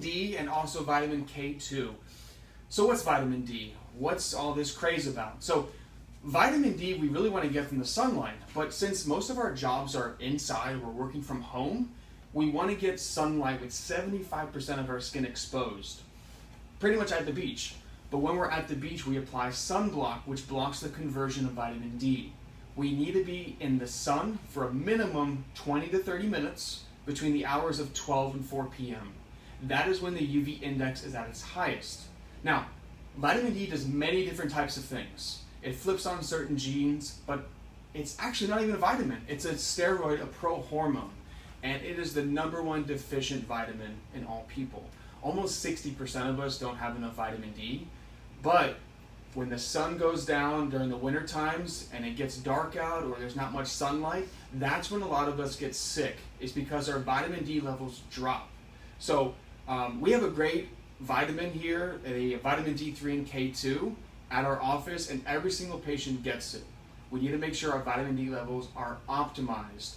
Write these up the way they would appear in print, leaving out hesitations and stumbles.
D and also vitamin K2. So what's vitamin D? What's all this craze about? So vitamin D we really want to get from the sunlight, but since most of our jobs are inside, we're working from home, we want to get sunlight with 75% of our skin exposed, pretty much at the beach. But when we're at the beach, we apply sunblock, which blocks the conversion of vitamin D. We need to be in the sun for a minimum 20 to 30 minutes between the hours of 12 and 4 p.m. That is when the UV index is at its highest. Now, vitamin D does many different types of things. It flips on certain genes, but it's actually not even a vitamin. It's a steroid, a pro-hormone, and it is the #1 deficient vitamin in all people. Almost 60% of us don't have enough vitamin D, but when the sun goes down during the winter times and it gets dark out or there's not much sunlight, that's when a lot of us get sick. It's because our vitamin D levels drop. So we have a great vitamin here, a vitamin D3 and K2 at our office, and every single patient gets it. We need to make sure our vitamin D levels are optimized.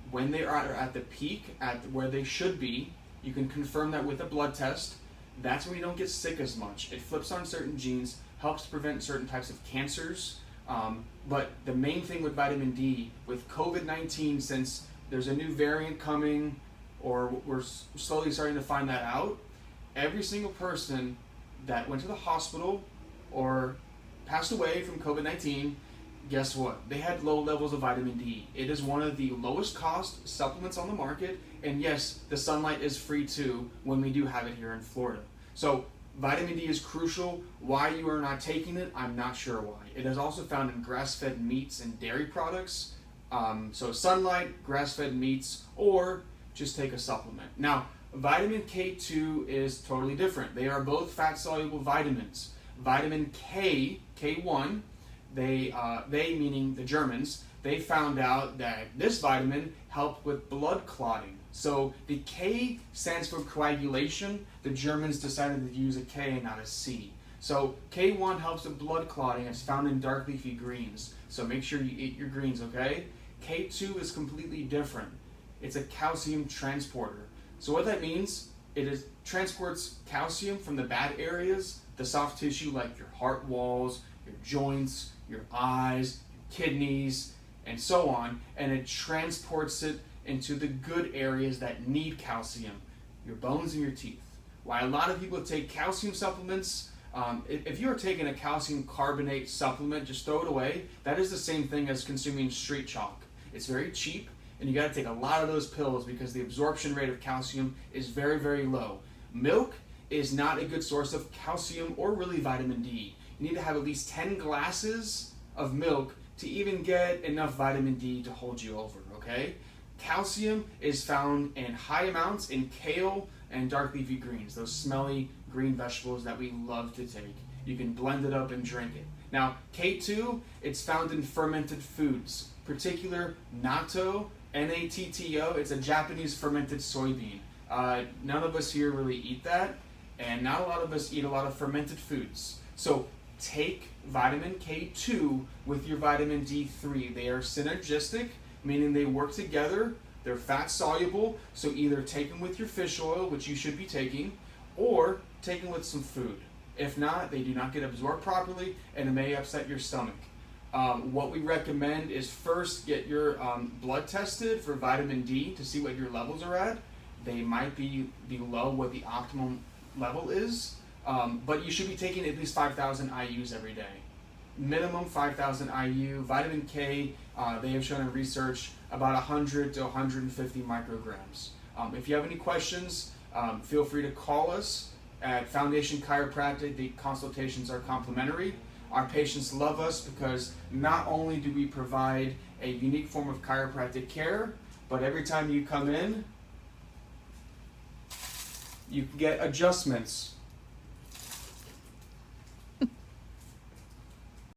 When they are at the peak, at where they should be, you can confirm that with a blood test. That's when we don't get sick as much. It flips on certain genes, helps prevent certain types of cancers. But the main thing with vitamin D, with COVID-19, since there's a new variant coming, or we're slowly starting to find that out, every single person that went to the hospital or passed away from COVID-19, guess what? They had low levels of vitamin D. It is one of the lowest cost supplements on the market, and yes, the sunlight is free too when we do have it here in Florida. So vitamin D is crucial. Why you are not taking it, I'm not sure why. It is also found in grass-fed meats and dairy products. So sunlight, grass-fed meats, or just take a supplement. Now, vitamin K2 is totally different. They are both fat-soluble vitamins. Vitamin K, K1, they meaning the Germans, they found out that this vitamin helped with blood clotting. So the K stands for coagulation. The Germans decided to use a K and not a C. So K1 helps with blood clotting. It's found in dark leafy greens. So make sure you eat your greens, okay? K2 is completely different. It's a calcium transporter. So what that means, transports calcium from the bad areas, the soft tissue like your heart walls, your joints, your eyes, your kidneys, and so on, and it transports it into the good areas that need calcium, your bones and your teeth. Why a lot of people take calcium supplements, if you're taking a calcium carbonate supplement, just throw it away. That is the same thing as consuming street chalk. It's very cheap, and you got to take a lot of those pills because the absorption rate of calcium is very, very low. Milk is not a good source of calcium or really vitamin D. You need to have at least 10 glasses of milk to even get enough vitamin D to hold you over, okay? Calcium is found in high amounts in kale and dark leafy greens, those smelly green vegetables that we love to take. You can blend it up and drink it. Now, K2, it's found in fermented foods, particular natto, N-A-T-T-O. It's a Japanese fermented soybean. None of us here really eat that, and not a lot of us eat a lot of fermented foods. So take vitamin K2 with your vitamin D3. They are synergistic, meaning they work together. They're fat soluble, so either take them with your fish oil, which you should be taking, or take them with some food. If not, they do not get absorbed properly, and it may upset your stomach. What we recommend is first get your blood tested for vitamin D to see what your levels are at. They might be below what the optimum level is, but you should be taking at least 5,000 IUs every day. Minimum 5,000 IU. Vitamin K, they have shown in research about 100 to 150 micrograms. If you have any questions, feel free to call us at Foundation Chiropractic. The consultations are complimentary. Our patients love us because not only do we provide a unique form of chiropractic care, but every time you come in, you get adjustments